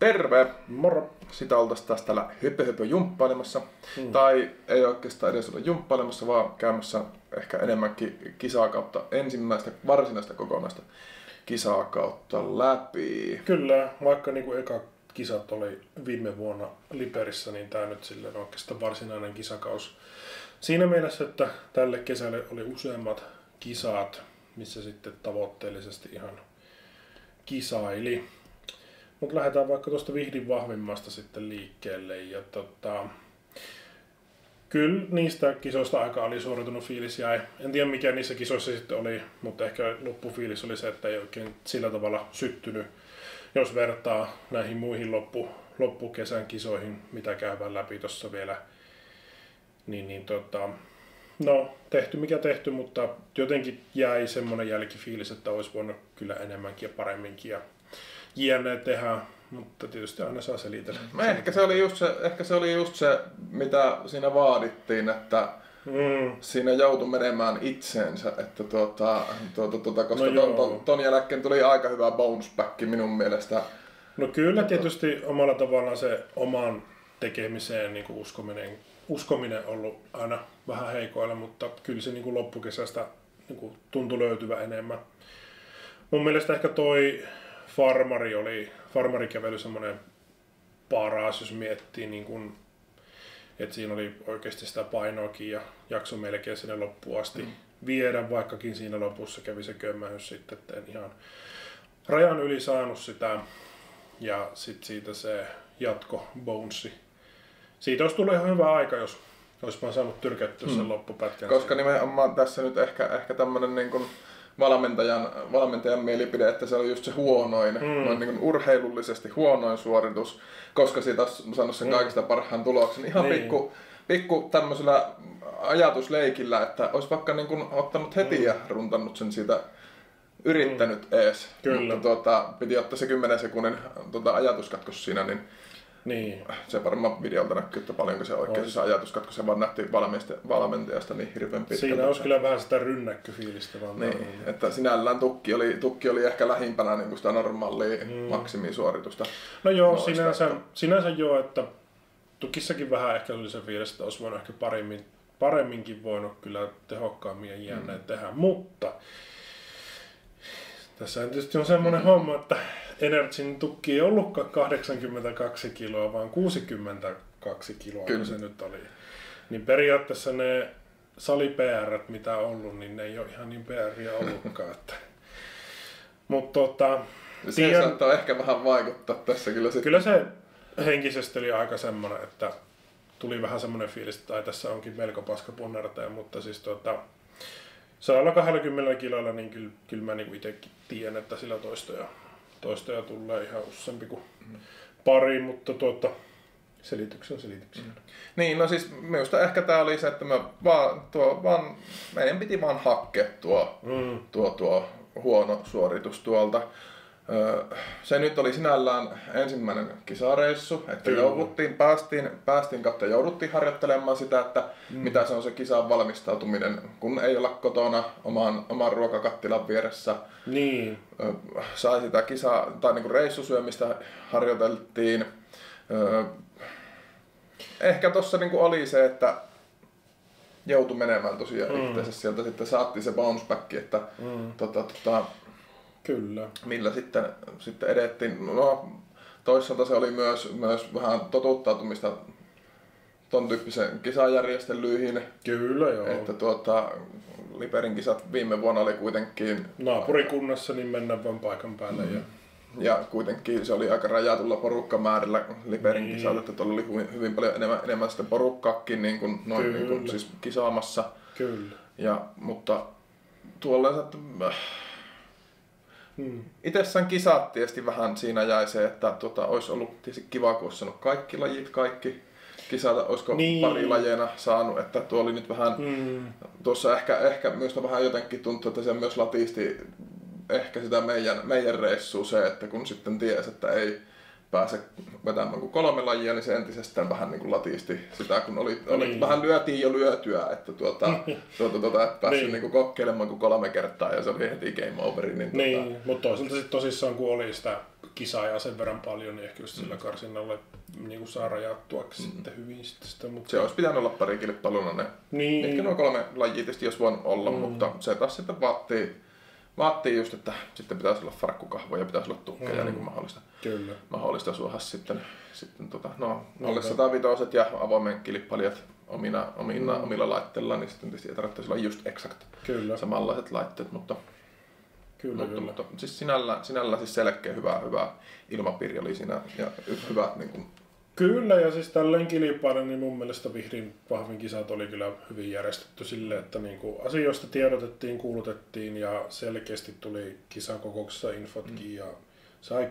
Terve! Moro! Sitä oltaisiin taas täällä höpö jumppailemassa. Tai ei oikeastaan edes ole jumppailemassa, vaan käymässä ehkä enemmänkin kisaa kautta ensimmäistä varsinaista kokonaista kisaa kautta läpi. Kyllä, vaikka niinku eka kisat oli viime vuonna Liperissä, niin tää nyt silleen oikeastaan varsinainen kisakaus. Siinä mielessä, että tälle kesälle oli useammat kisat, missä sitten tavoitteellisesti ihan kisaili. Mutta lähdetään vaikka tuosta Vihdin vahvimmasta sitten liikkeelle. Ja kyllä niistä kisoista aika alisuoriutunut fiilis jäi. En tiedä mikä niissä kisoissa sitten oli, mutta ehkä loppufiilis oli se, että ei oikein sillä tavalla syttynyt, jos vertaa näihin muihin loppukesän kisoihin, mitä käydään läpi tuossa vielä. No, tehty mikä tehty, mutta jotenkin jäi semmoinen jälkifiilis, että olisi voinut kyllä enemmänkin ja paremminkin ja jne tehdä, mutta tietysti aina saa selitellä. Ehkä se oli just se, mitä siinä vaadittiin, että siinä joutui menemään itseensä, että koska ton jälkeen tuli aika hyvä bounce back minun mielestä. No kyllä tietysti omalla tavallaan se omaan tekemiseen niin kuin uskominen ollut aina vähän heikoilla, mutta kyllä se niin kuin loppukesästä niin kuin tuntui löytyvä enemmän. Mun mielestä ehkä toi farmarikävely semmoinen paras, jos miettii, niin kun, että siinä oli oikeasti sitä painoakin ja jakso melkein sinne loppuun asti viedä, vaikkakin siinä lopussa kävi se kömmähys sitten, että en ihan rajan yli saanut sitä ja sitten siitä se jatko bounce. Siitä olisi tullut ihan hyvä aika, jos olisi vaan saanut tyrkättyä sen loppupätkän. Koska nimenomaan tässä nyt ehkä tämmöinen niin kuin valmentajan mielipide, että se oli just se huonoin, noin niin kuin urheilullisesti huonoin suoritus, koska siitä olisi saanut sen kaikista parhaan tuloksen. Ihan pikku tämmöisellä ajatusleikillä, että olisi vaikka niin kuin ottanut heti ja runtannut sen siitä, yrittänyt ees. Kyllä. Mutta piti ottaa se 10 sekunnin ajatuskatkos siinä, niin se varmaan videolta näkyy, että paljonko se oikein se ajatuskatkos, se vaan nähtiin valmentajasta niin hirveän pitkä. Siinä olisi kyllä vähän sitä rynnäkköfiilistä. Niin, että sinällään tukki oli ehkä lähimpänä niin kuin sitä normaalia maksimisuoritusta. No joo, sinänsä joo, että tukissakin vähän ehkä oli se fiilis, että olisi voinut ehkä paremminkin voinut kyllä tehokkaammin ja jänneet tehdä, mutta tässä tietysti on semmoinen homma, että Energyn tukki ei ollutkaan 82 kiloa, vaan 62 kiloa, kun se nyt oli. Niin periaatteessa ne sali-PR, mitä on ollut, niin ne ei ole ihan niin PR:iä ollutkaan. Mutta se saattaa ehkä vähän vaikuttaa tässä kyllä sitten. Kyllä se henkisesti oli aika semmoinen, että tuli vähän semmoinen fiilis, että tässä onkin melko paska punnertaja, mutta siis 120 kiloilla, niin kyllä mä niinku itsekin tiedän, että sillä toistoja tulee ihan useampi kuin pari, mutta selityksen. Niin, no siis minusta ehkä tää oli se, että meidän piti vaan hakkea tuo huono suoritus tuolta. Se nyt oli sinällään ensimmäinen kisareissu, että jouduttiin harjoittelemaan sitä, että mitä se on se kisaan valmistautuminen, kun ei olla kotona oman ruokakattilan vieressä. Niin. Sai sitä kisaa tai niinku reissusyömistä harjoiteltiin. Ehkä tossa niinku oli se, että joutui menemään tosiaan itseensä sieltä, sitten saatiin se bounce back, että Kyllä. millä sitten edettiin. No, toisaalta se oli myös vähän totuttautumista ton tyyppisen kisajärjestelyihin. Kyllä joo. Että Liperin kisat viime vuonna oli kuitenkin naapurikunnassa, niin mennään vaan paikan päälle. Ja kuitenkin se oli aika rajatulla porukkamäärillä Liperin kisat, että tuolla oli hyvin paljon enemmän sitä porukkaakin niin kuin siis kisaamassa. Kyllä. Mutta tuolla itsessään kisat tietysti vähän siinä jäi se, että olisi ollut tietysti kiva, kun olisi saanut kaikki lajit, kaikki kisata, olisiko pari lajeina saanut, että tuo oli nyt vähän, tuossa ehkä myös vähän jotenkin tuntuu, että se myös latisti ehkä sitä meidän reissua se, että kun sitten tiesi, että pääse vetämään kuin 3 lajia, niin se entisestään vähän niin kuin latisti sitä, kun oli Niin. vähän lyötiin jo lyötyä, että et päässyt niin kuin kokeilemaan kuin 3 kertaa ja se oli heti game overi. Niin, mutta toisaalta sitten tosissaan kun oli sitä kisaa sen verran paljon, niin ehkä just sillä karsinnalla niin kuin saa rajattua sitten hyvin sitten sitä. Mutta... Se olisi pitänyt olla pari kilpailuna ne. Niin. Ehkä nuo 3 lajia tietysti jos voin olla, mutta se taas sitten vaatii just, että sitten pitäisi olla farkkukahvoja ja pitäisi olla tukkeja niin kuin mahdollista. Kyllä. Mahdollista suoda sitten alle 105 ja avoimen kilpailijat omilla laitteilla, niin sitten tietysti ei tarvitse olla just exakt samanlaiset laitteet, mutta siis sinällä siis selkeä hyvä ilmapiiri oli siinä ja hyvä niin kuin... Kyllä, ja siis tälleen kilpailen, niin mun mielestä Vihdin vahvin kisat oli kyllä hyvin järjestetty silleen, että niinku asioista tiedotettiin, kuulutettiin ja selkeästi tuli kisakokouksessa infotkin ja sai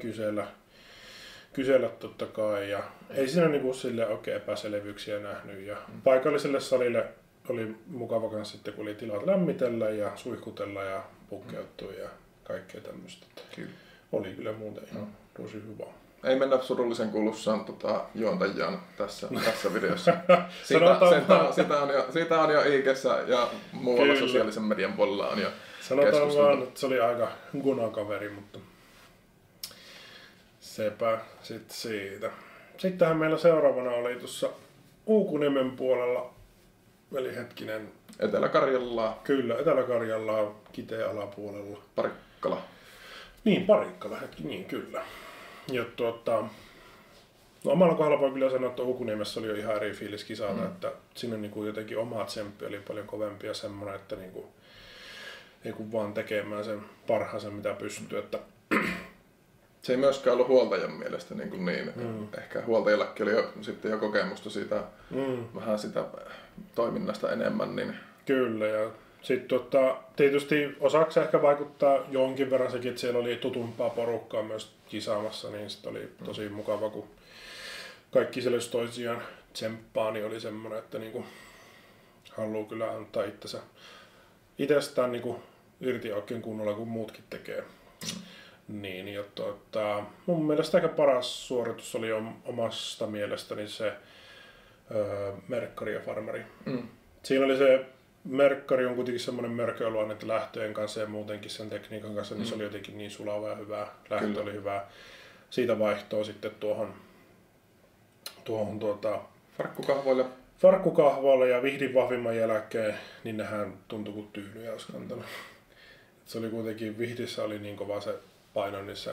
kysellä totta kai ja ei siinä niinku sille oikein epäselvyyksiä nähnyt ja paikalliselle salille oli mukava kanssa sitten, kun oli tilat lämmitellä ja suihkutella ja pukeutua ja kaikkea tämmöistä. Oli kyllä muuten ihan tosi hyvä. Ei mennä surullisen kuulussaan juontajaan tässä videossa. Siitä on jo IG:ssä ja muualla sosiaalisen median puolella on jo sanotaan vaan, että se oli aika gunakaveri, mutta sepä sitten siitä. Sittenhän meillä seuraavana oli tuossa Uukuniemen puolella, eli hetkinen. Etelä-Karjalaa. Kyllä, Etelä-Karjalaa, Kiteen alapuolella. Parikkala. Niin, Parikkala, niin kyllä. Ja no omalla kohdalla voi kyllä sanoa, että Uukuniemessä oli jo ihan eri fiilis kisata, että siinä niinku jotenkin oma tsemppi oli paljon kovempi ja semmoinen, että niinku, ei kun vaan tekemään sen parhaansa mitä pystyy. Että... Se ei myöskään ollut huoltajan mielestä niin. Ehkä huoltajillakin oli sitten jo kokemusta siitä, vähän sitä toiminnasta enemmän. Niin... Kyllä, ja sitten tietysti osaksi ehkä vaikuttaa jonkin verran sekin, että siellä oli tutumpaa porukkaa myös kisaamassa, niin sitten oli tosi mukava, kun kaikki siellä toisiaan tsemppaa, niin oli semmoinen, että niinku haluaa kyllä antaa itsestään niinku irti oikein kunnolla, kun muutkin tekee. Niin, ja mun mielestä aika paras suoritus oli omasta mielestäni se Merkkari ja Farmari. Siinä oli se Merkkari on kuitenkin semmoinen mörköiluaine lähtöjen kanssa ja muutenkin sen tekniikan kanssa, niin se oli jotenkin niin sulava ja hyvä. Lähtö oli hyvä. Siitä vaihtoa sitten tuohon farkkukahvoille ja Vihdin vahvimman jälkeen, niin nehän tuntui kuin tyynyjä olisi kantanut. Se oli kuitenkin, Vihdissä oli niin kova se paino niissä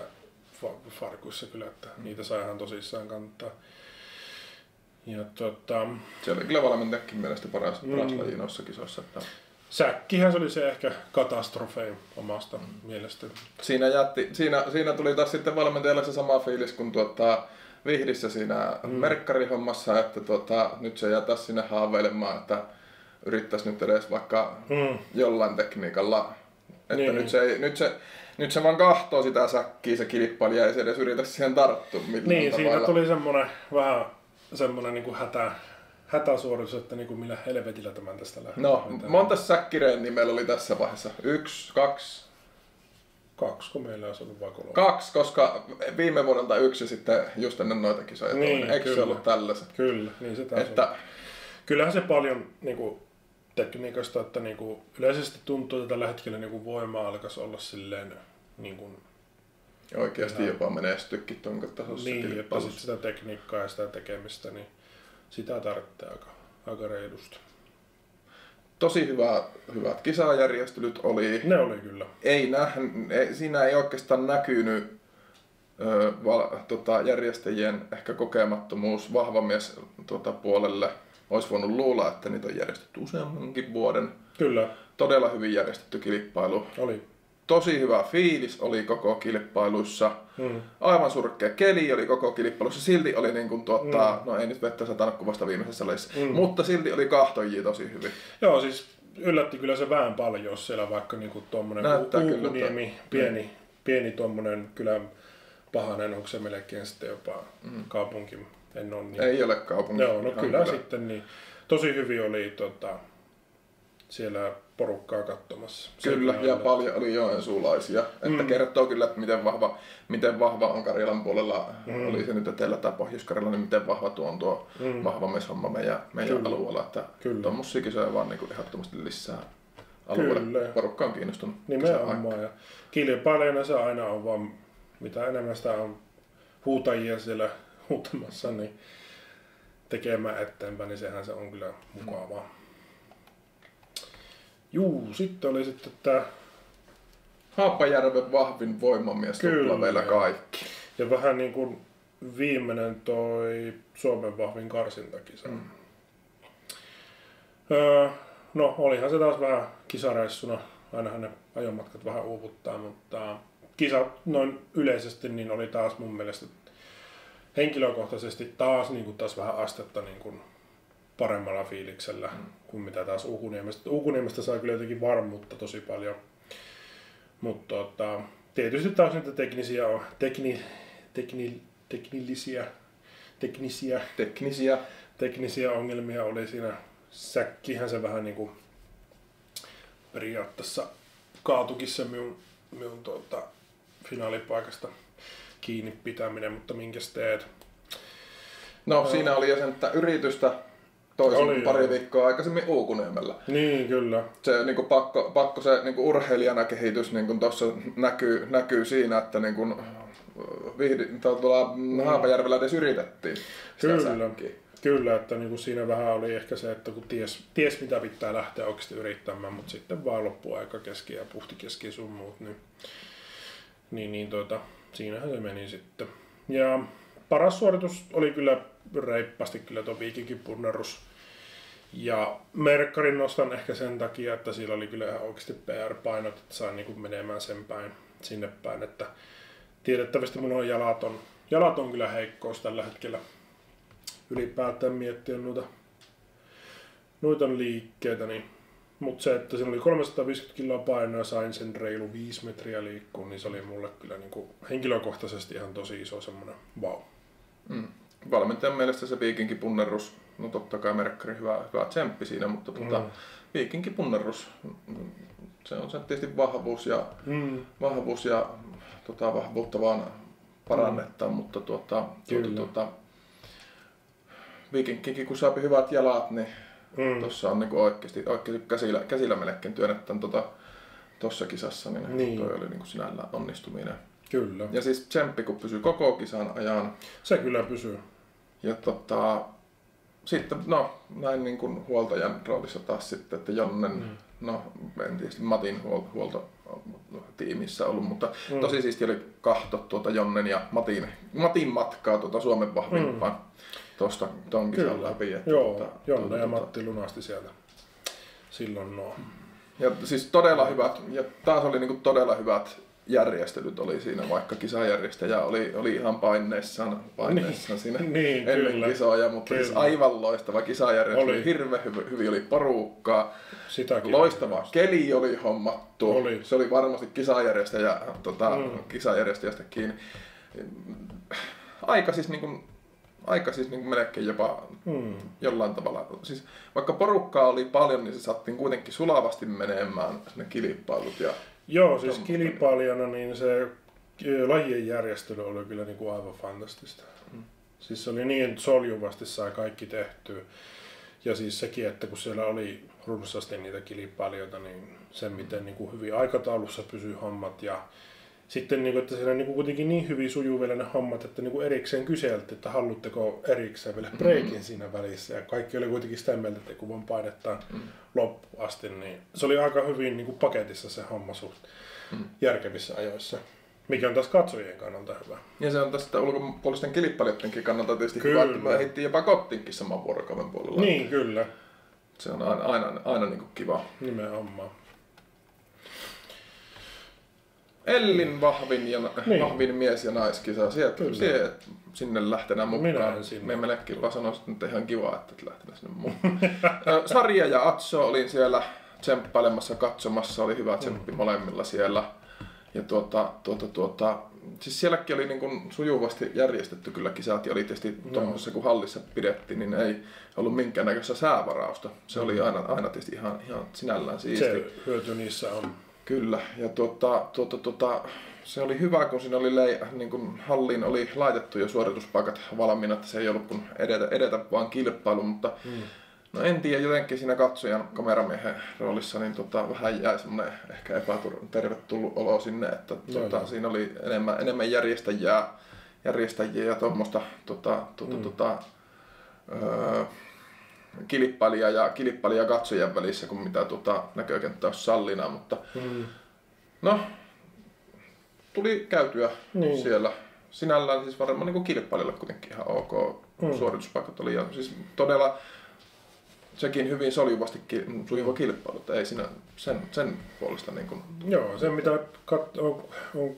farkuissa kyllä, että niitä sai ihan tosissaan kantaa. Ja se oli kyllä valmentajakin mielestä paras laji noissa kisoissa. Että... Säkkihän se oli se ehkä katastrofein omasta mielestä. Siinä tuli taas sitten valmentajalle se sama fiilis kuin Vihdissä siinä merkkarihommassa, että nyt se jätäisi sinne haaveilemaan, että yrittäisi nyt edes vaikka jollain tekniikalla. Että niin. Nyt se vaan kahtoo sitä säkkiä se kilpailija ja se edes yritä siihen tarttua millään niin, tavalla. Siinä tuli semmoinen niin kuin hätäsuoritus, että niin kuin millä helvetillä tämän tästä lähtee. No, monta säkkireeniä meillä oli tässä vaiheessa? 1, 2? 2, kun meillä olisi ollut vai 3? 2, koska viime vuodelta 1 ja sitten just ennen noita kisoja toinen. Eikö se ollut tällaiset? Kyllä, niin se taas on. Kyllähän se paljon niin kuin tekniikasta, että niin kuin yleisesti tuntuu, että tällä hetkellä niin kuin voima alkaisi olla silleen niin kuin oikeasti jopa menestyäkin tuon tasossa. Niin, että sitten sitä tekniikkaa ja sitä tekemistä, niin sitä tarvitsee aika reilusti. Tosi hyvät kisajärjestelyt oli. Ne oli kyllä. Siinä ei oikeastaan näkynyt järjestäjien ehkä kokemattomuus vahvamies puolelle. Olisi voinut luulla, että niitä on järjestetty useammankin vuoden. Kyllä. Todella hyvin järjestetty kilpailu. Oli. Tosi hyvä fiilis oli koko kilpailuissa. Aivan surkea keli oli koko kilpailuissa. Silti oli niin kuin no ei nyt vettä satanut kuvasta viimeisessä lajissa, mutta silti oli kahtojia tosi hyvin. Joo, siis yllätti kyllä se vähän paljon, jos siellä vaikka niinku tuommoinen Uukuniemi, pieni tuommoinen kylän pahanen, onko se melkein sitten jopa kaupunki? Ei ole kaupunki. Joo, no kyllä sitten niin. Tosi hyvin oli siellä porukkaa katsomassa. Kyllä, ja paljon oli joensuulaisia. Että kertoo kyllä, että miten vahva on Karjalan puolella, oli se nyt Etelä- tai Pohjois-Karjala, niin miten vahva tuo vahva meshomma meidän alueella. Että tuommoisia kisoja vaan niin ehdottomasti lisää alueelle. Porukka on kiinnostunut. Nimenomaan. Ja kilpailijana se aina on vaan, mitä enemmän sitä on huutajia siellä huutamassa, niin tekemään eteenpäin, niin sehän se on kyllä mukavaa. Sitten oli sitten tää Haapajärven vahvin voimamies tuplaveillä kaikki. Ja vähän niin kuin viimeinen toi Suomen vahvin karsintakisa. No olihan se taas vähän kisareissuna. Ainahan ne ajomatkat vähän uuvuttaa, mutta kisat noin yleisesti niin oli taas mun mielestä henkilökohtaisesti taas, niin kuin taas vähän astetta niin kuin paremmalla fiiliksellä kuin mitä taas Uukuniemestä. Uukuniemestä saa kyllä jotenkin varmuutta tosi paljon. Mutta tietysti taas niitä teknisiä ongelmia oli siinä. Säkkihän se vähän niinku periaatteessa kaatukin se minun finaalipaikasta kiinni pitäminen, mutta minkäs teet? No siinä oli jo sen, että yritystä toisin pari viikkoa aikaisemmin Uukuniemellä. Niin, kyllä. Se niinku pakko se niinku urheilijana kehitys niinku tuossa näkyy siinä, että niinku tuolla Haapajärvellä edes yritettiin sitä säkkiä. Kyllä, että niinku siinä vähän oli ehkä se, että kun ties mitä pitää lähteä oikeasti yrittämään, mutta sitten vaan loppuaika kesken ja puhti kesken sun muut, niin siinähän se meni sitten. Ja paras suoritus oli kyllä reippaasti kyllä tuo Viikinkin punnerus. Ja Merkkarin nostan ehkä sen takia, että sillä oli kyllä ihan oikeasti PR-painot, että sain niinku menemään sen päin, sinne päin, että tiedettävästi mun on jalat on kyllä heikkous tällä hetkellä. Ylipäätään miettiä noita liikkeitä, niin. Mutta se, että siinä oli 350 kiloa painoa ja sain sen reilu 5 metriä liikkuun, niin se oli mulle kyllä niinku henkilökohtaisesti ihan tosi iso semmoinen vau. Valmentajan mielestä se Viikinkin punnerus, no totta kai Merkkari hyvä tsemppi siinä, mutta Viikinkin punnerus, se on se tietysti vahvuus ja vahvuutta vaan parannettaan, mutta Viikinkin kun saa hyvät jalat, niin tuossa on niinku oikeasti käsillä melkein työnnetään tuossa kisassa, niin toi oli niinku sinällään onnistuminen. Kyllä. Ja siis tsemppi kun pysyy koko kisan ajan. Se kyllä pysyy. Ja sitten näin niin kuin huoltajan roolissa taas sitten, että Jonnen, en tietysti Matin huoltotiimissä ollut, mutta tosi siisti oli kahto Jonnen ja Matin matkaa Suomen vahvimpaan ton kisan läpi. Että Jonne ja Matti lunasti sieltä silloin Ja siis todella hyvät, ja taas oli niinku todella hyvät järjestelyt oli siinä, vaikka kisajärjestäjä oli ihan paineissaan siinä ennen kisoja, mutta siis aivan loistava kisajärjestely, oli hirveän hyvin oli porukkaa, loistava keli oli hommattu, se oli varmasti kisajärjestäjästä kiinni. Aika siis melkein jopa jollain tavalla. Siis vaikka porukkaa oli paljon, niin se saattiin kuitenkin sulavasti menemään ne kilpailut. Joo, siis kilpailijana niin se lajien järjestely oli kyllä niinku aivan fantastista. Siis se oli niin soljuvasti sai kaikki tehtyä. Ja siis sekin, että kun siellä oli runsaasti niitä kilpailijoita, niin se miten niinku hyvin aikataulussa pysyy hommat ja sitten, niin kuin, että siellä niin kuitenkin niin hyvin sujuu vielä ne hommat, että niin erikseen kyseltiin, että haluatteko erikseen vielä breikin siinä välissä. Ja kaikki oli kuitenkin sitä mieltä, että kun vaan painetaan loppuun asti, niin se oli aika hyvin niin kuin paketissa se homma suht järkevissä ajoissa. Mikä on taas katsojien kannalta hyvä. Ja se on tästä ulkopuolisten kilpailijoidenkin kannalta tietysti hyvä, että me ehdittiin jopa kottiinkin saman vuorokauden puolella. Niin, kyllä. Se on aina niin kuin kiva. Nimenomaan. Ellin vahvin mies- ja naiskisa. Sinne lähtenä mukaan. Me melkein vaan sanoisin, että nyt ihan kiva, että et lähtenä sinne mukaan. Sarja ja Atso olin siellä tsemppailemassa, katsomassa. Oli hyvä tsemppi molemmilla siellä. Ja siis sielläkin oli niin kuin sujuvasti järjestetty kyllä kisat ja oli tietysti tuommoisessa kun hallissa pidettiin, niin ei ollut minkäännäköistä säävarausta. Se oli aina tietysti ihan sinällään siisti. Se hyöty niissä on. Kyllä, ja se oli hyvä, kun siinä oli niin kuin halliin oli laitettu jo suorituspaikat valmiina, että se ei ollut kun edetä vaan kilpailu, mutta no en tiedä, jotenkin siinä katsojan kameramiehen roolissa niin vähän jäi semmoinen ehkä epätervetullut olo sinne, että siinä oli enemmän järjestäjiä ja tuommoista kilpailijaa katsojan välissä, kuin mitä näkökenttä olisi sallina, mutta no, tuli käytyä siellä. Sinällään siis varmaan niin kilpailijalle kuitenkin ihan ok suorituspaikat oli, ja siis todella sekin hyvin sujuva kilpailu, että ei siinä sen puolesta niin kuin... Joo, se mitä on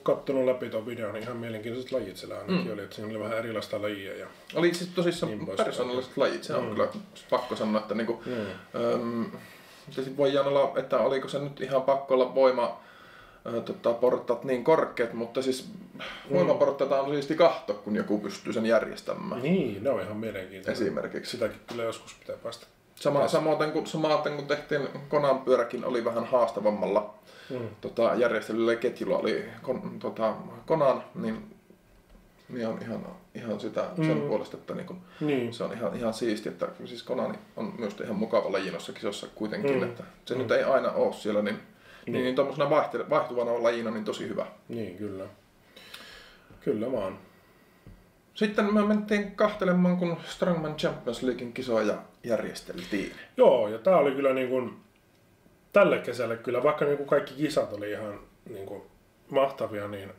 kattonut läpi tuon videon, niin ihan mielenkiintoiset lajit siellä ainakin oli, että siinä oli vähän erilaista lajia. Ja oli siis tosissaan niin persoonalliset lajit, se on kyllä pakko sanoa, että niinku, tietysti voidaan olla, että oliko se nyt ihan pakko olla portaat niin korkeat, mutta siis voimaportaita on siisti katsoa, kun joku pystyy sen järjestämään. Niin, ne on ihan mielenkiintoista. Esimerkiksi. Sitäkin kyllä joskus pitää päästä. Samaten kun tehtiin Konan pyöräkin oli vähän haastavammalla järjestelyllä ja ketjulla oli Konan, niin on ihan sitä sen puolesta, että se on ihan siisti, että siis Konani on myös ihan mukava laji noissa kisossa kuitenkin, että se nyt ei aina ole siellä, niin tuommoisena vaihtuvana lajina niin tosi hyvä. Niin, kyllä. Kyllä vaan. Sitten me mentiin kahtelemaan, kun Strongman Champions Leaguein kisoja järjesteltiin. Joo, ja tää oli kyllä niin kuin, tälle kesälle kyllä, vaikka niin kuin kaikki kisat oli ihan niin kuin mahtavia, niin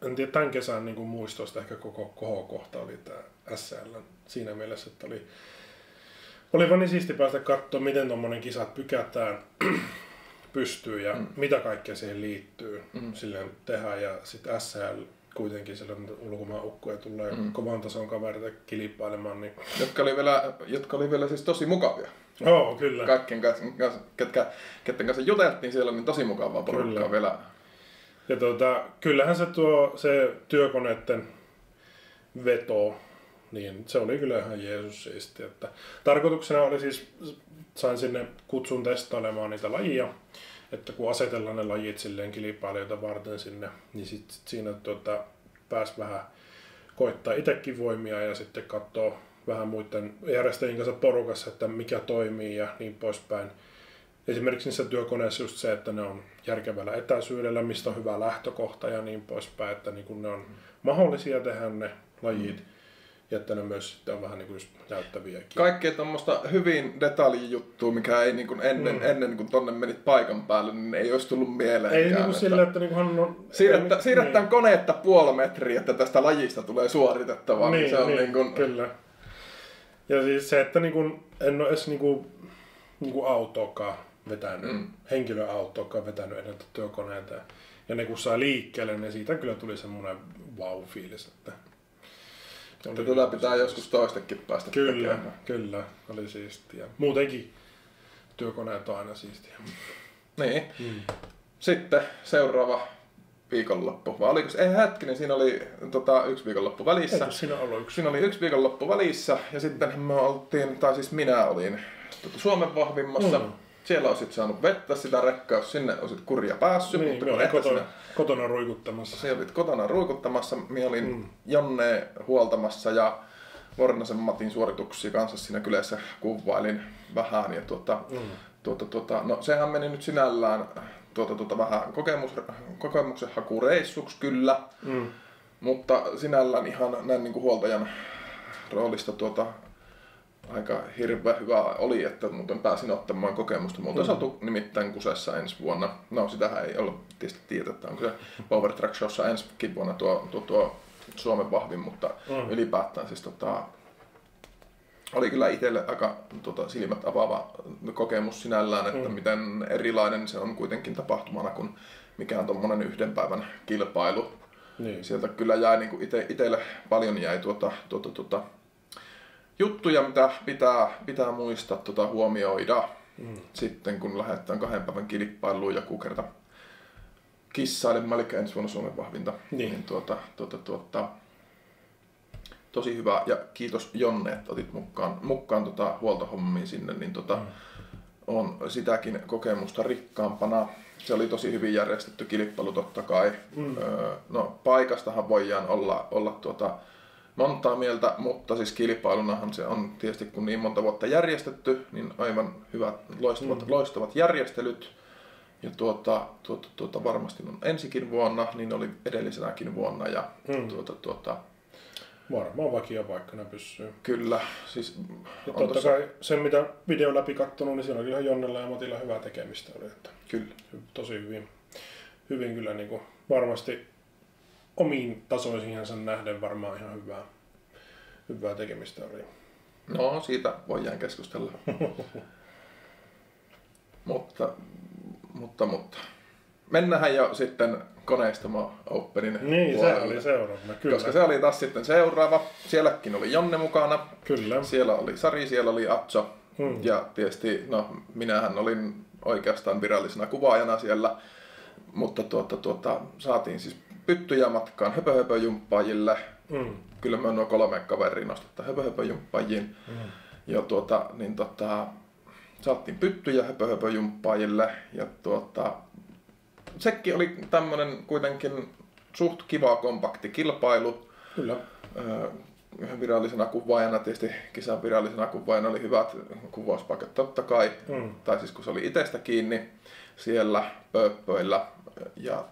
en tiedä, tämän kesän niin kuin muistoista ehkä koko kohokohta oli tää SL siinä mielessä, että oli vaan niin siisti päästä katsoa, miten tommonen kisat pykätään pystyy ja mitä kaikkea siihen liittyy silleen tehdään, ja sitten SL kuitenkin silloin ulkomaan ukkoja tulee kovan tason kavereita kilpailemaan. Niin... Jotka oli vielä siis tosi mukavia. Joo, kyllä. Kaikkien kanssa, ketten kanssa juteltiin siellä, niin tosi mukavaa porukkaa vielä. Ja kyllähän se työkoneiden veto, niin se oli kyllä ihan Jeesus siisti. Että tarkoituksena oli siis, sain sinne kutsun testailemaan niitä lajia. Että kun asetellaan ne lajit silleen kilpailijoita varten sinne, niin sit siinä pääsi vähän koittaa itsekin voimia ja sitten katsoo vähän muiden järjestäjien kanssa porukassa, että mikä toimii ja niin poispäin. Esimerkiksi niissä työkoneissa just se, että ne on järkevällä etäisyydellä, mistä on hyvä lähtökohta ja niin poispäin, että niin kun ne on mahdollisia tehdä ne lajit. Ja että ne myös sitten on vähän niin kuin just näyttäviäkin. Kaikkea tuommoista hyvin detaljijuttua, mikä ei niin kuin ennen kuin tonne menit paikan päälle, niin ei olisi tullut mieleen. Ei niin kuin sillä, että niin on... Siirretään koneetta puoli metriä, että tästä lajista tulee suoritettavaa. Niin, se on niin kuin... kyllä. Ja siis se, että niin kuin, en ole edes niin kuin autoakaan vetänyt, henkilöautoakaan vetänyt ennen työkoneita. Ja ne kun saa liikkeelle, niin siitä kyllä tuli semmoinen wow-fiilis, että... Tätä pitää joskus toistekin päästä tekemään. Kyllä, oli siistiä. Muutenkin työkoneet on aina siistiä. Niin. Sitten seuraava viikonloppu. Vai oliko se? Ei hetkinen, siinä oli yksi viikonloppu välissä. Eikö siinä ollut yksi? Siinä oli yksi viikonloppu välissä ja sitten me oltiin, tai siis minä olin Suomen vahvimmassa. Siellä olisit saanut vettä sitä rekkaa, jos sinne olisit kurja päässyt. Niin, mutta kotona ruikuttamassa. Siellä olit kotona ruikuttamassa. Minä olin Janne huoltamassa ja Vornasen Matin suorituksia kanssa siinä kylässä kuvailin vähän. Ja no sehän meni nyt sinällään vähän kokemuksen hakureissuksi kyllä. Mutta sinällään ihan näin niin kuin huoltajan roolista aika hirveän hyvä oli, että muuten pääsin ottamaan kokemusta. Muuten saatu nimittäin kusessa ensi vuonna. No sitähän ei ollut tietysti tiedettä, onko se Power Track Showssa ensi vuonna tuo Suomen vahvin, mutta ylipäätään siis oli kyllä itselle aika silmät avaava kokemus sinällään, että miten erilainen se on kuitenkin tapahtumana kuin mikään tommonen yhden päivän kilpailu. Niin. Sieltä kyllä jäi niinku itselle paljon jäi juttuja, mitä pitää muistaa huomioida sitten, kun lähdetään 2 päivän kilpailuun joku kerta kissailin, mä olin ensi vuonna Suomen vahvinta. Niin. Tosi hyvä ja kiitos Jonne, että otit mukaan huoltohommiin sinne, niin on sitäkin kokemusta rikkaampana. Se oli tosi hyvin järjestetty kilpailu totta kai. No paikastahan voidaan olla montaa mieltä, mutta siis kilpailunahan se on tietysti kun niin monta vuotta järjestetty, niin aivan hyvät, loistavat järjestelyt. Ja varmasti on ensikin vuonna, niin oli edellisenäkin vuonna. Ja varmaan vakiopaikkana pysyy. Kyllä. Siis ja totta kai sen mitä video läpi kattonut, niin siinä oli ihan Jonnella ja Matilla hyvää tekemistä. Oli, että kyllä. Tosi hyvin kyllä niin kuin varmasti omiin tasoisiinsa nähden varmaan ihan hyvää tekemistä oli. No, siitä voidaan keskustella. mutta. Mennään jo sitten Koneistamo Openin niin, puolelle. Se oli seuraava, kyllä. Koska se oli taas sitten seuraava. Sielläkin oli Jonne mukana. Kyllä. Siellä oli Sari, siellä oli Atso. Ja tietysti, minähän olin oikeastaan virallisena kuvaajana siellä. Mutta saatiin siis pyttyjä matkaan höpöhöpöjumppaajille. Kyllä me nuo 3 kaveria nostetta höpöhöpöjumppajiin. Ja saatiin pyttyjä höpöhöpöjumppaajille. Ja sekin oli tämmönen kuitenkin suht kiva kompakti kilpailu. Kyllä. Virallisena kuvaajana, tietysti kisan virallisena kuvaajana oli hyvät kuvauspaikat totta kai. Tai siis kun se oli itsestä kiinni siellä pööppöillä. Ja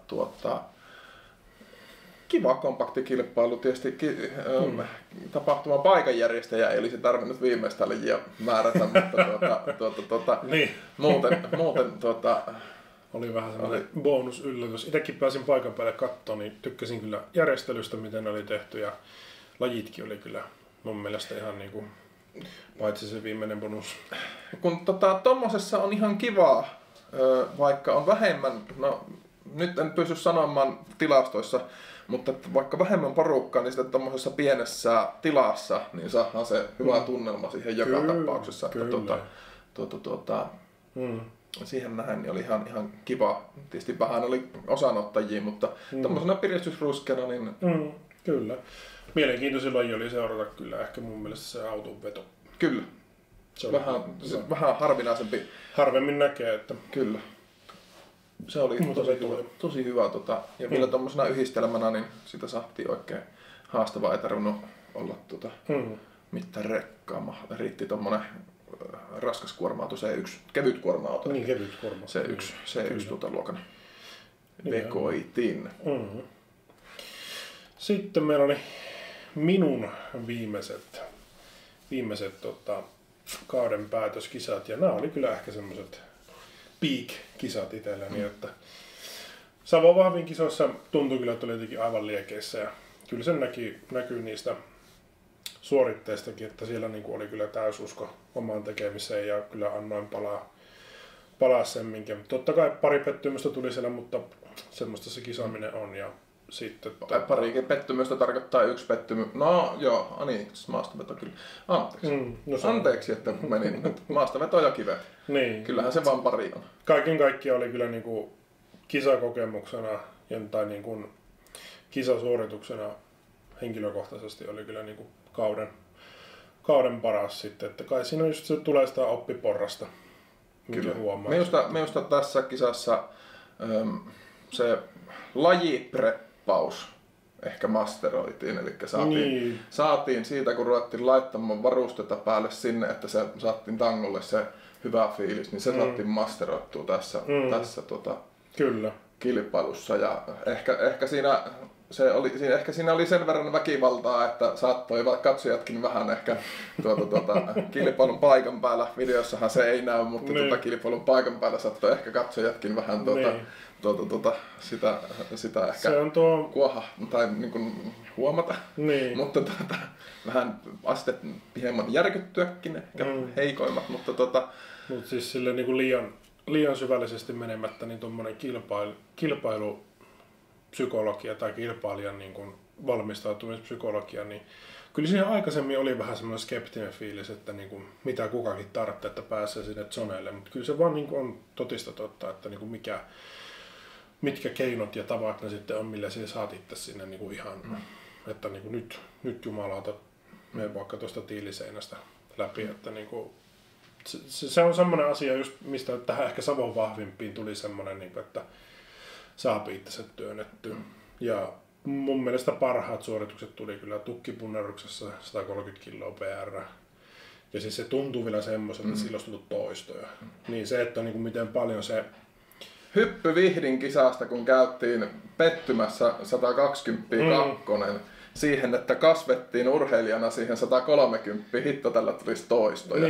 kiva kompakti kilpailu. Tietysti tapahtuman paikanjärjestäjä ei olisi tarvinnut viimeistä lajia määrätä, mutta niin. muuten oli vähän semmoinen bonusyllätys. Itsekin pääsin paikan päälle katsomaan, niin tykkäsin kyllä järjestelystä, miten ne oli tehty ja lajitkin oli kyllä mun mielestä ihan niinku, paitsi se viimeinen bonus. Kun tommosessa on ihan kivaa, vaikka on vähemmän, nyt en pysty sanomaan tilastoissa, mutta vaikka vähemmän porukkaa, niin sitten tommosessa pienessä tilassa, niin saadaan se hyvä tunnelma siihen joka tapauksessa. Että siihen nähden niin oli ihan kiva. Tietysti vähän oli osanottajia, mutta tommosena piristysruskeena niin... Kyllä. Mielenkiintoisin laji oli seurata kyllä ehkä mun mielestä se autonveto. Kyllä. Se oli vähän harvinaisempi. Harvemmin näkee, että... Kyllä. Se oli tosi hyvä. Ja vielä tommosena yhdistelmänä, niin sitä saatiin oikein haastavaa. Ei tarvinnut olla mitään rekkaa. Riitti tommonen raskas kuorma-auto, C1, kevyt kuorma-auto. Niin, kevyt kuorma. C1 luokan vekoitin. Sitten meillä oli minun viimeiset kauden päätöskisat, ja nämä oli kyllä ehkä semmoiset peak-kisat itselleni, että Savon vahvin kisoissa tuntui kyllä, että oli jotenkin aivan liekeissä, ja kyllä se näkyy niistä suoritteistakin, että siellä niin oli kyllä täysusko omaan tekemiseen, ja kyllä annoin palaa semminkin. Totta kai pari pettymystä tuli siellä, mutta semmoista se kisaaminen on, ja sitten... Parikin pettymystä tarkoittaa yksi pettymys. No joo, niin, maastaveto kyllä. Anteeksi. Anteeksi, että menin. Maastaveto ja kivet. Niin. Kyllähän se vaan pari on. Kaiken kaikkiaan oli kyllä niinku kisakokemuksena tai niinku kisasuorituksena henkilökohtaisesti oli kyllä niinku kauden paras sitten. Että kai siinä just se tulee sitä oppiporrasta, mikä huomaa. Minusta tässä kisassa se lajipreppaus ehkä masteroitiin, eli saatiin siitä, kun ruvettiin laittamaan varustetta päälle sinne, että se saatiin tangolle se hyvä fiilis, niin se saatiin masteroittua tässä Kyllä. kilpailussa. Ja ehkä siinä oli sen verran väkivaltaa, että saattoi katsojatkin vähän ehkä kilpailun paikan päällä. Videossahan se ei näy, mutta kilpailun paikan päällä saattoi ehkä katsojatkin vähän sitä ehkä se on kuoha tai niin kuin huomata. Niin. Mutta vähän asteet hieman järkyttyäkin ehkä heikoimmat, mutta Mut siis sille niin kuin liian syvällisesti menemättä, niin tuommoinen kilpailupsykologia tai kilpailijan niin kuin valmistautumispsykologia, niin kyllä siinä aikaisemmin oli vähän semmoinen skeptinen fiilis, että niin kuin mitä kukakin tarvitsee, että pääsee sinne zoneille, mutta kyllä se vaan niin kuin on totista totta, että niin kuin mitkä keinot ja tavat ne sitten on, millä sinä saat itse sinne niin kuin ihan, että niin kuin nyt jumalauta, mene vaikka tuosta tiiliseinästä läpi, että niin kuin, se on semmoinen asia just, mistä tähän ehkä Savon vahvimpiin tuli semmoinen, niin kuin, että saa itsensä työnnettyä. Ja mun mielestä parhaat suoritukset tuli kyllä tukkipunneruksessa 130 kiloa PR. Ja siis se tuntuu vielä semmoiselta, että sillä olisi tullut toistoja. Niin se, että niin kuin miten paljon se... Hyppy Vihdin kisasta, kun käytiin pettymässä 120 siihen, että kasvettiin urheilijana siihen 130, hitto tällä tulisi toistoja.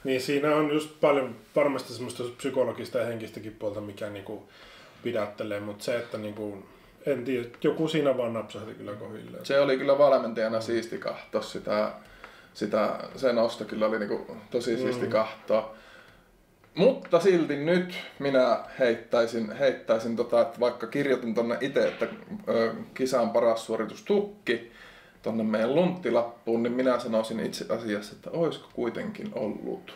Niin siinä on just paljon varmasti semmoista psykologista ja henkistäkin puolta, mikä niinku pidättelee, mutta se, että niinku, en tiedä, joku siinä vaan napsahti kyllä kohilleen. Se oli kyllä valmentajana siisti kahto se nosto kyllä oli niinku tosi siisti kahtoa. Mutta silti nyt minä heittäisin että vaikka kirjoitin tonne itse, että kisan paras suoritus tukki tonne meidän lunttilappuun, niin minä sanoisin itse asiassa, että olisiko kuitenkin ollut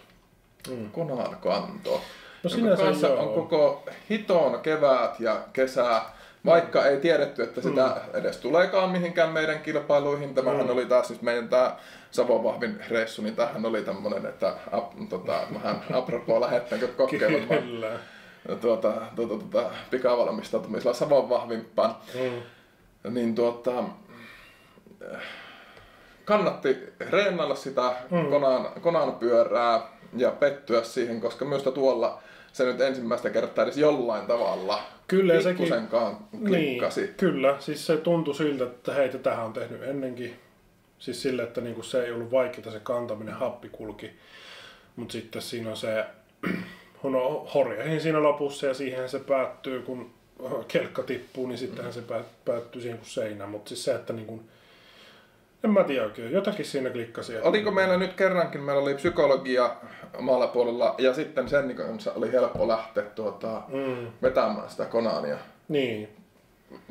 Konan kanto. No jonka kanssa on koko hiton kevät ja kesä, vaikka ei tiedetty, että sitä edes tuleekaan mihinkään meidän kilpailuihin. Tämähän oli taas siis meidän tää Savon vahvin reissu, niin tämähän oli tämmönen, että vähän apropos lähettäänkö kokeilemaan pikavalmistautumisella Savon vahvimpaan. Niin kannatti reenailla sitä Konan pyörää ja pettyä siihen, koska minusta tuolla se nyt ensimmäistä kertaa edes jollain tavalla pikkusenkaan klikkasi. Niin, kyllä, siis se tuntui siltä, että hei, tätähän on tehnyt ennenkin. Siis sille, että niinku se ei ollut vaikeaa se kantaminen, happi kulki. Mutta sitten siinä on se horjahin siinä lopussa ja siihen se päättyy, kun kelkka tippuu, niin sittenhän se päättyy siihen kuin seinään. Mutta siis se, että niinku, en mä tiedä oikein, jotakin siinä klikkasi. Oliko meillä nyt kerrankin, meillä oli psykologia omalla puolella ja sitten sen kanssa oli helppo lähteä vetämään sitä Konania. Niin.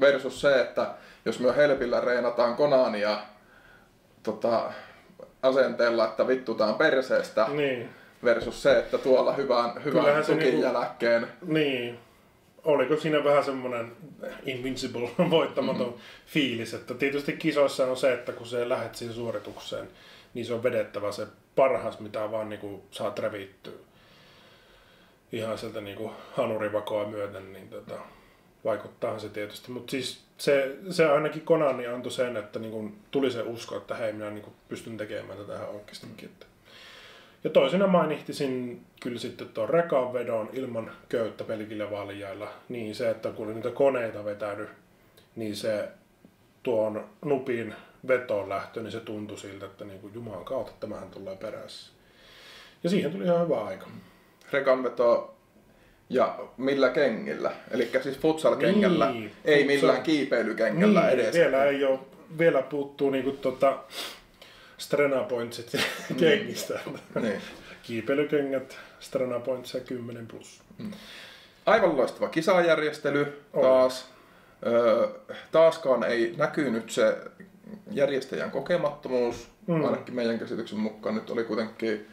Versus se, että jos me Helpillä reenataan Konania asenteella, että vittutaan perseestä, niin. Versus se, että tuolla hyvän tukin niinku, jälkeen. Niin. Oliko siinä vähän semmoinen invincible, voittamaton fiilis, että tietysti kisoissa on se, että kun se lähdet siihen suoritukseen, niin se on vedettävä se parhaas, mitä vaan niinku saat revittyä. Ihan sieltä niinku hanurivakoa myöten, niin vaikuttaahan se tietysti. Mutta siis se ainakin Konani antoi sen, että niinku tuli se usko, että hei, minä niinku pystyn tekemään tätä ihan oikeastikin. Ja toisena mainitsin kyllä sitten tuon rekan vedon ilman köyttä pelkillä valjailla. Niin se, että kun oli niitä koneita vetänyt, niin se tuon nupin vetoon lähtö, niin se tuntui siltä, että niin kuin Jumalan kautta tämähän tulee perässä. Ja siihen tuli ihan hyvä aika. Rekan veto ja millä kengillä? Eli siis futsal-kengällä, niin, ei millään kiipeilykengällä niin, edes. Vielä puuttuu niinku Strena Pointsit kengistä. Niin. Kiipeilykengät, Strena Pointsia 10+. Aivan loistava kisajärjestely taas. Taaskaan ei näkynyt se järjestäjän kokemattomuus, ainakin meidän käsityksen mukaan. Nyt oli kuitenkin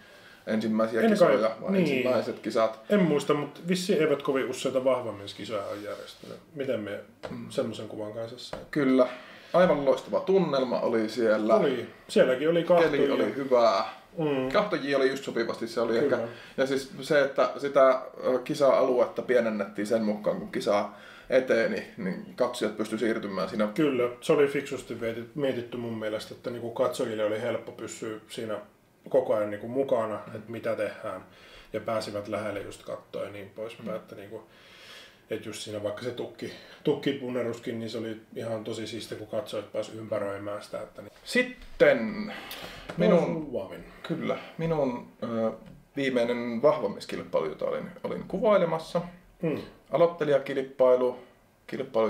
ensimmäisiä kisoja, vai ensimmäiset kisat. En muista, mutta vissiin eivät kovin useita vahvamieskisoja on järjestänyt. Miten me semmoisen kuvan kanssa sai? Kyllä. Aivan loistava tunnelma oli siellä. Oli. Sielläkin oli kahtojia. Keli oli hyvää. Kahtojia oli just sopivasti. Se oli ehkä. Ja siis se, että sitä kisa-aluetta pienennettiin sen mukaan, kun kisa eteni, niin katsojat pystyi siirtymään siinä. Kyllä, se oli fiksusti mietitty mun mielestä, että niinku katsojille oli helppo pysyä siinä koko ajan niinku mukana, että mitä tehdään. Ja pääsivät lähelle just katsoa ja niin poispäin. Että niinku, että just siinä vaikka se tukkipunneruskin, niin se oli ihan tosi siisti, kun katsojat pääsivät ympäröimään sitä. Että niin. Sitten minun viimeinen vahvammiskilpailu, jota olin kuvailemassa. Aloittelijakilpailu,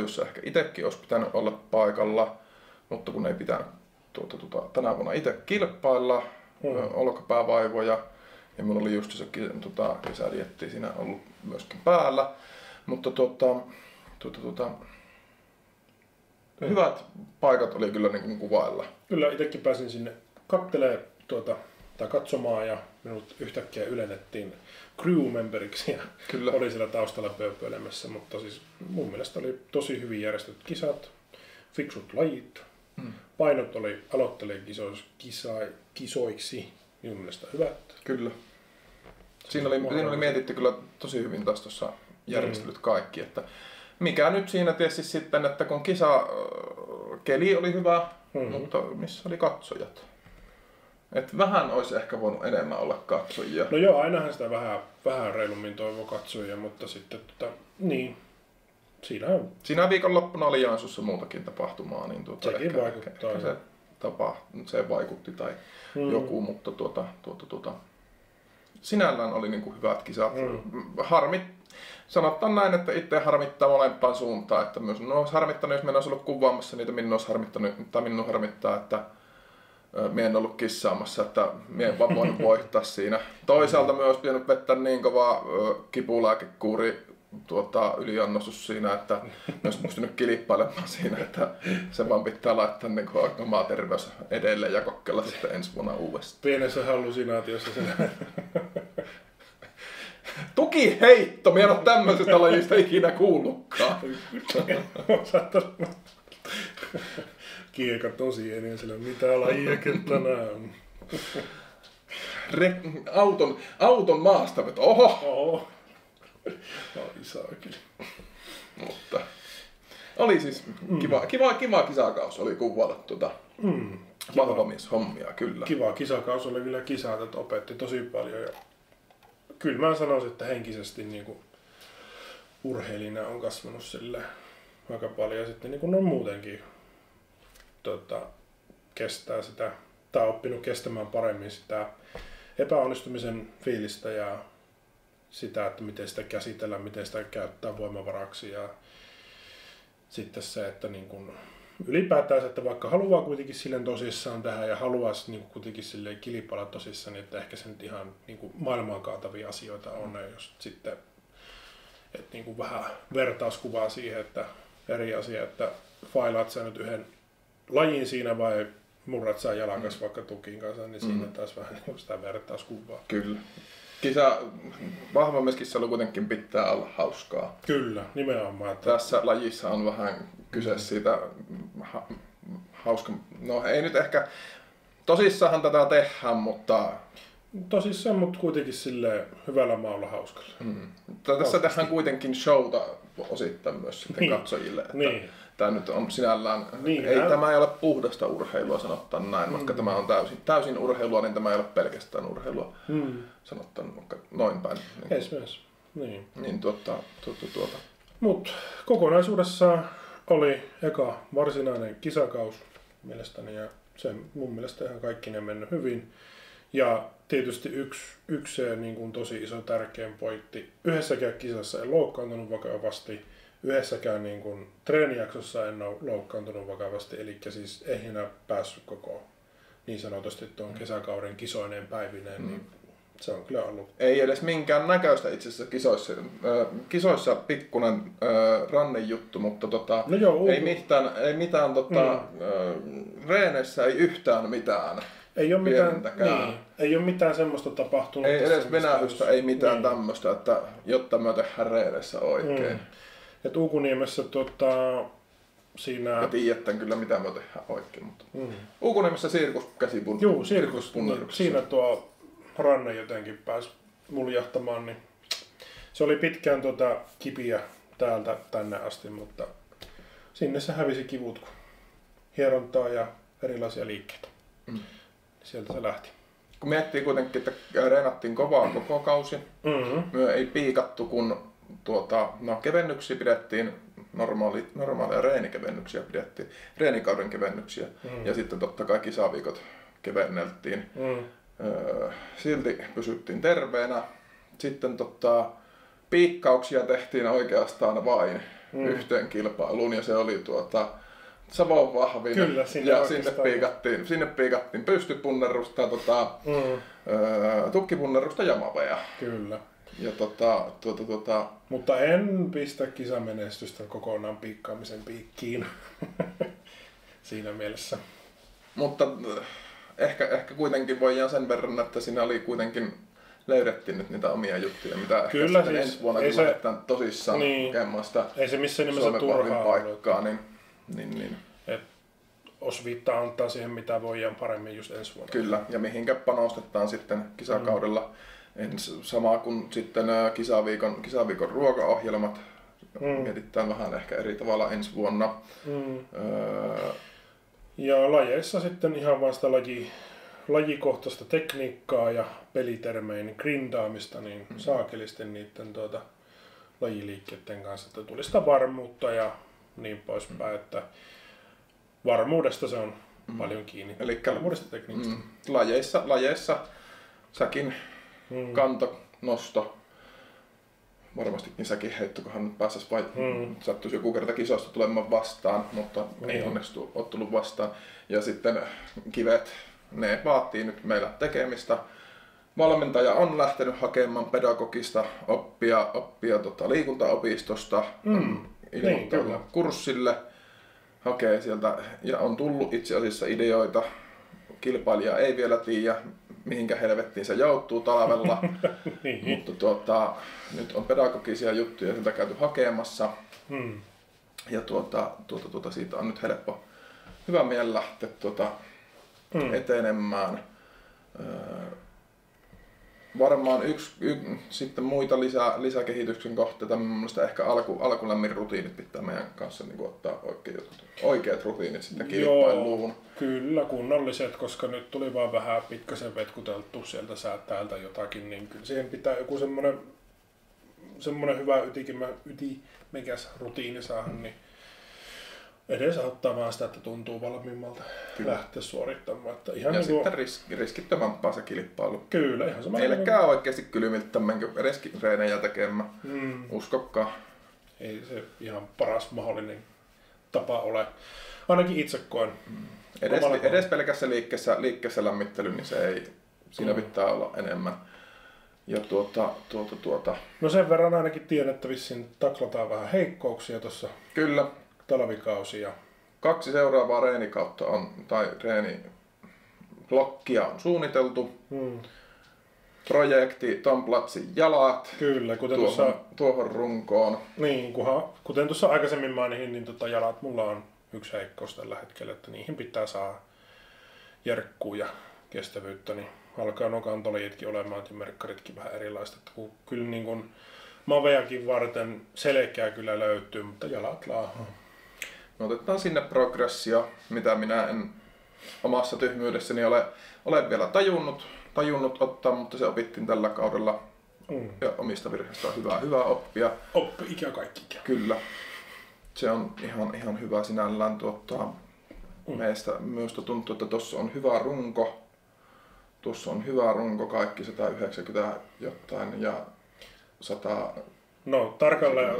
jossa ehkä itsekin olisi pitänyt olla paikalla, mutta kun ei pitänyt tänä vuonna itse kilpailla, olkapäävaivoja, ja minulla oli just se kesädietti siinä ollut myöskin päällä. Mutta hyvät paikat oli kyllä niin kuin kuvailla. Kyllä itsekin pääsin sinne kattelemaan tai katsomaan ja minut yhtäkkiä ylennettiin crew-memberiksi ja Kyllä. oli siellä taustalla pööpöilemässä, mutta siis mun mielestä oli tosi hyvin järjestetty kisat, fiksut lajit, painot oli aloittelijan kisoiksi minun mielestä hyvät. Kyllä. Siinä oli mietitty kyllä tosi hyvin taas tuossa järjestelyt kaikki, että mikä nyt siinä tietysti sitten, että kun keli oli hyvä, mutta missä oli katsojat? Et vähän olisi ehkä voinut enemmän olla katsojia. No joo, ainahan sitä vähän reilummin toivoo katsojia, mutta sitten niin, Siinä viikonloppuna oli Joensuussa muutakin tapahtumaa, niin sekin vaikuttaa. Ehkä se vaikutti tai joku, mutta sinällään oli niinku hyvät kisat. Sanotaan näin, että itse harmittaa molempaan suuntaan, että myös olisi harmittanut, jos minä olisi ollut kuvaamassa niitä, minun harmittaa, että minä en ollut kissaamassa, että minä en vaan voinut voittaa siinä. Toisaalta myös olisi pitänyt vetää niin kovaa kipulääkekuuri yliannostus siinä, että myös pystynyt kilpailemaan siinä, että se vaan pitää laittaa niin oma terveys edelleen ja kokeilla sitten ensi vuonna uudestaan. Pienessä hallusinaatiossa sen. Tukiheitto! Minä en ole tämmöisestä lajista ikinä kuullutkaan. Kiekat on sieniä, sillä mitä lajia tänään on. Auton maastaveto, oho! Ai saakeli. Mutta oli siis kiva kisakaus, oli kuvailla valvomishommia kyllä. Kiva kisakaus oli kyllä kisat, että opetti tosi paljon ja kyllä mä sanoisin, että henkisesti niinku urheilijana on kasvanut sille aika paljon ja sitten niinku on muutenkin kestää sitä tai oppinut kestämään paremmin sitä epäonnistumisen fiilistä ja sitä, että miten sitä käsitellään, miten sitä käyttää voimavaraksi ja sitten se, että niin kun ylipäätään, että vaikka haluaa kuitenkin silleen tosissaan tehdä ja haluaisi niin kuitenkin silleen kilpailla tosissaan, niin että ehkä se nyt ihan niin kuin maailmaan kaatavia asioita on, ja jos sitten että niin kuin vähän vertauskuvaa siihen, että eri asia, että failaat sä nyt yhden lajin siinä vai murrat sä jalakas vaikka tukin kanssa, niin siinä taas vähän niin sitä vertauskuvaa. Kyllä. Vahva kissailu kuitenkin pitää olla hauskaa. Kyllä, nimenomaan. Että tässä lajissa on vähän kyse siitä hauska. No ei nyt ehkä tosissahan tätä tehdään, mutta tosissaan, mutta kuitenkin silleen hyvällä maalla hauskalla. Tässä tehdään kuitenkin showta osittain myös sitten katsojille. Että tämä nyt on sinällään, tämä ei ole puhdasta urheilua sanotaan näin, vaikka tämä on täysin urheilua, niin tämä ei ole pelkästään urheilua sanotaan noin päin. Niin. Mut kokonaisuudessaan oli eka varsinainen kisakaus mielestäni ja se mun mielestä ihan kaikki ne mennyt hyvin. Ja tietysti yksi niin kuin tosi iso tärkein pointti. Yhdessäkään kisassa en loukkaantunut vakavasti. Yhdessäkään niin kuin treenijaksossa en ole loukkaantunut vakavasti. Eli siis ei enää päässyt koko niin sanotusti tuon kesäkauden kisoineen päivineen. Niin se on kyllä ollut. Ei edes minkään näköistä itse asiassa kisoissa. Kisoissa pikkuinen rannejuttu, mutta ei mitään reeneissä ei yhtään mitään. Ei ole mitään semmoista tapahtunut. Ei edes venähystä, ei mitään tämmöistä, että jotta me tehdään reeneissä oikein. Ja Uukuniemessä siinä. Ja tiedätte kyllä mitä me tehdään oikein, mutta Uukuniemessä sirkuskäsipunneruksessa. Joo, sirkuspunneruksessa. Siinä tuo ranne jotenkin pääsi muljahtamaan, niin se oli pitkään kipiä täältä tänne asti, mutta sinne se hävisi kivut, kun hierontaa ja erilaisia liikkeitä. Sieltä se lähti. Kun miettii kuitenkin, että reenattiin kovaa koko kausi, me ei piikattu, kun kevennyksiä pidettiin, normaaleja reenikevennyksiä pidettiin, reenikauden kevennyksiä ja sitten totta kai kisaviikot kevenneltiin. Silti pysyttiin terveenä. Sitten piikkauksia tehtiin oikeastaan vain yhteen kilpailuun ja se oli Savon vahvin. Kyllä, ja sinne piikattiin pystypunnerusta, tukkipunnerusta ja mavea. Kyllä. Ja Mutta en pistä kisamenestystä kokonaan piikkaamisen piikkiin siinä mielessä. Mutta ehkä kuitenkin voidaan sen verran, että siinä oli kuitenkin löydettiin nyt niitä omia juttuja, mitä kyllä ehkä siis ensi vuonna kun lähdetään tosissaan hakemaan sitä ei se missään nimessä turhaa paikkaa, niin. Osviittaa antaa siihen, mitä voidaan paremmin just ensi vuonna. Kyllä, ja mihinkä panostetaan sitten kisakaudella. Sama kuin sitten kisaviikon ruokaohjelmat. Mietitään vähän ehkä eri tavalla ensi vuonna. Ja lajeissa sitten ihan vaan sitä lajikohtaista tekniikkaa ja pelitermein grindaamista, niin saakelisti niiden lajiliikkeiden kanssa, että tuli sitä varmuutta ja niin poispäin, että varmuudesta se on paljon kiinni. Eli varmuudesta tekniikasta. Lajeissa säkin kanto, nosto, varmastikin säkin heitto, kunhan nyt päästäisiin sattuisi joku kerta kisosta tulemaan vastaan, mutta ei onnistu ole tullut vastaan. Ja sitten kivet, ne vaatii nyt meillä tekemistä. Valmentaja on lähtenyt hakemaan pedagogista oppia liikuntaopistosta, ilmoittanut kurssille, hakee sieltä ja on tullut itse asiassa ideoita. Kilpailija ei vielä tiedä, mihinkä helvettiin se joutuu talvella, mutta nyt on pedagogisia juttuja sieltä käyty hakemassa. Ja siitä on nyt hyvä mieli lähteä etenemään. Varmaan sitten muita lisäkehityksen kohteita, mielestäni ehkä alkulämmin rutiinit pitää meidän kanssa niin ottaa oikeat rutiinit sitten kilpailuun. Kyllä, kunnolliset, koska nyt tuli vaan vähän pikkasen vetkuteltu sieltä täältä jotakin, niin kyllä siihen pitää joku semmoinen hyvä ytimekäs rutiini saada, niin edesauttaa vaan sitä, että tuntuu valmiimmalta lähteä suorittamaan. Että ihan ja niin sitten riskittömämpää se kilpailu. Kyllä, ihan sama. Meille käy oikeasti kylmiltä edes treenejä tekemään. Uskokkaan. Ei se ihan paras mahdollinen tapa ole. Ainakin itse koen. Edes pelkässä liikkeessä lämmittely, niin se ei. Siinä pitää olla enemmän. Ja No sen verran ainakin tiedän, että vissiin taklataan vähän heikkouksia tuossa. Kyllä. Talvikausia. 2 seuraavaa reenikautta tai reeniblokkia on suunniteltu. Projekti Tom Platsin jalat. Kyllä, kuten tuohon runkoon. Niin, kuten tuossa aikaisemmin mainihin, niin jalat mulla on yksi heikkous tällä hetkellä, että niihin pitää saada jerkkuu ja kestävyyttä, niin alkaa nuo kantoliitkin olemaan ja merkkaritkin vähän erilaista. Että kyllä niin kuin mavejakin varten selkeä kyllä löytyy, mutta jalat laahaa. Me otetaan sinne progressio, mitä minä en omassa tyhmyydessäni ole vielä tajunnut ottaa, mutta se opittiin tällä kaudella ja omista virheistä on hyvä oppia. Oppi ikä kaikki ikä. Kyllä. Se on ihan hyvä sinällään. Minusta tuntuu, että tuossa on hyvä runko. Tuossa on hyvä runko, kaikki 190 jotain ja 100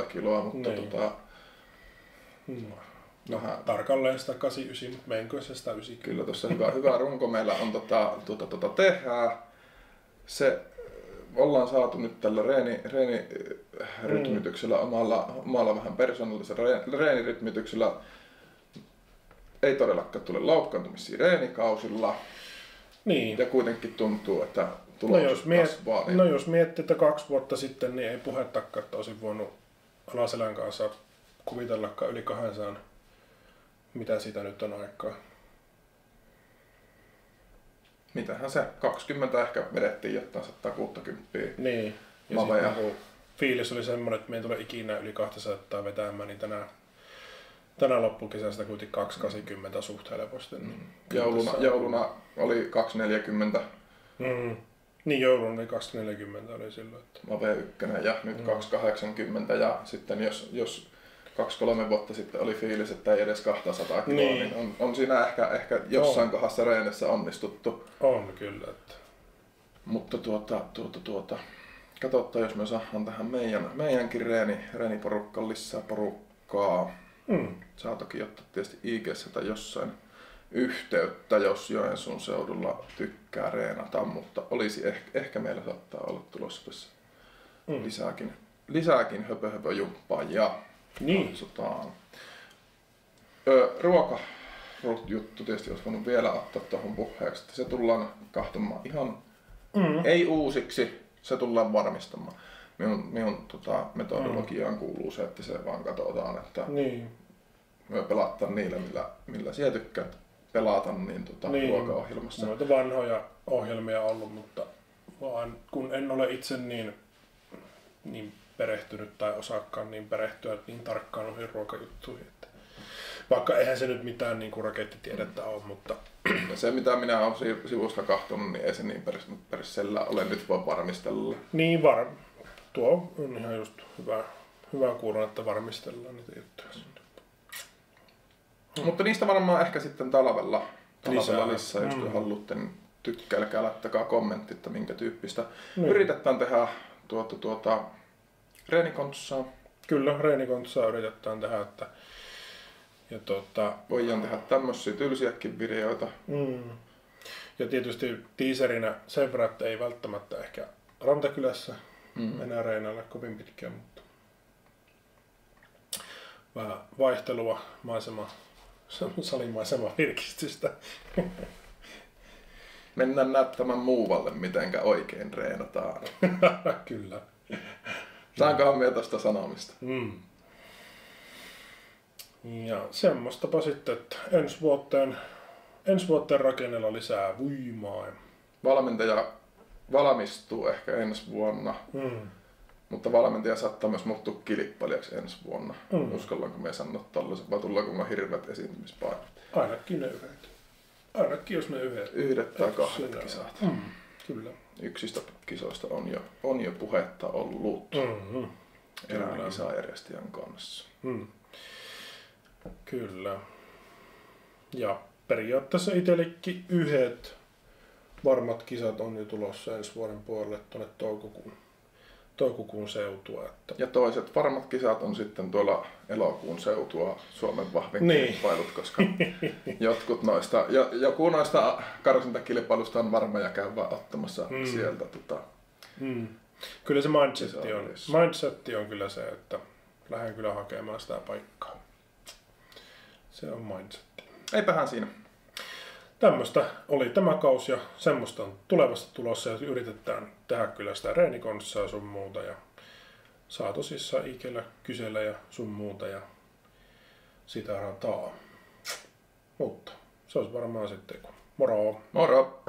kiloa, mutta vähän tarkalleen 189, mutta menkö se 190? Kyllä tuossa hyvä runko meillä on tehdään. Se ollaan saatu nyt tällä reenirytmityksellä omalla vähän persoonallisella reenirytmityksellä. Ei todellakaan tule loukkaantumisia reenikausilla. Niin. Ja kuitenkin tuntuu, että tulokset kasvaa. No jos miettii, että 2 vuotta sitten, niin ei puhettakaan, että olisin voinut alaselän kanssa kuvitellakaan yli 200. Mitä siitä nyt on aikaa? Mitähän se 20 ehkä vedettiin jotain 160. Niin. Ja sitten fiilis oli semmoinen, että me ei tule ikinä yli 200 vetämään, niin tänä loppukesästä kuitenkin 280 suht helposti. Niin jouluna oli 240. Niin jouluna oli 240 oli silloin. Että Mave 1 ja nyt 280 ja sitten jos 2-3 vuotta sitten oli fiilis, että ei edes 200 kiloa, niin on siinä ehkä jossain kohdassa reenessä onnistuttu. On kyllä. Että. Mutta katsotaan, jos me saadaan tähän meidänkin reeniporukkaan lisää porukkaa. Saa toki ottaa tietysti IG:ssä tai jossain yhteyttä, jos Joensuun seudulla tykkää reenata, mutta olisi ehkä meillä saattaa olla tulossa tässä lisääkin höpöjumppaa ja niin. katsotaan. juttu tietysti olisi voinut vielä ottaa tuohon puheeksi, että se tullaan kahtomaan ihan ei uusiksi, se tullaan varmistamaan. Minun metodologiaan kuuluu se, että se vaan katsotaan, että me pelataan niillä, millä sinä tykkäät pelata niin, ruokaohjelmassa. Noita vanhoja ohjelmia ollut, mutta vaan kun en ole itse niin perehtynyt tai osaakaan niin perehtyä niin tarkkaan noihin ruokajuttuihin. Että vaikka eihän se nyt mitään niin kuin rakettitiedettä ole, mutta... Ja se mitä minä olen sivusta katsonut, niin ei se niin perissellä ole, nyt voi varmistella. Niin tuo on ihan just hyvä kuulla, että varmistellaan niitä juttuja. Mutta niistä varmaan ehkä sitten talvella lisää, jos te haluatte, niin tykkäilkää, laittakaa kommentti, että minkä tyyppistä. Yritetään tehdä reenikontsaa. Kyllä, reenikontsaa yritetään tehdä. Voidaan tehdä tämmöisiä tylsiäkin videoita. Ja tietysti teaserinä sen verran, että ei välttämättä ehkä Rantakylässä enää reenailla kovin pitkään, mutta vähän vaihtelua, salimaisema virkistystä. Mennään näyttämään muualle, mitenkä oikein reenataan. Kyllä. Saankohan minä tuosta sanomista? Ja semmostapa sitten, että ensi vuoteen rakennella lisää voimaa. Valmentaja valmistuu ehkä ensi vuonna, mutta valmentaja saattaa myös muuttua kilpailijaksi ensi vuonna. Uskallanko me sanoa tollaisen, vai tullaanko me hirveät esiintymispainot? Ainakin ne yhdet. Ainakin jos ne yhdet. Yhdet tai kahdet kisat. Kyllä. Yksistä kisoista on jo puhetta ollut erään kisajärjestäjän kanssa. Kyllä. Ja periaatteessa itsellekin yhdet varmat kisat on jo tulossa ensi vuoden puolelle tuonne toukokuun seutua. Että... Ja toiset varmat kisat on sitten tuolla elokuun seutua Suomen vahvin kilpailut, koska jotkut noista, joku noista karsintakilpailusta on varma ja käy vaan ottamassa sieltä. Kyllä se mindsetti on kyllä se, että lähden kyllä hakemaan sitä paikkaa. Se on mindsetti. Eipähän siinä. Tämmöistä oli tämä kausi ja semmoista on tulevasta tulossa ja yritetään tehdä kyllä sitä reenikontsaa sun muuta ja saa tosissaan ikellä kysellä ja sun muuta ja sitä rataa. Mutta se olisi varmaan sitten kun moro! Moro!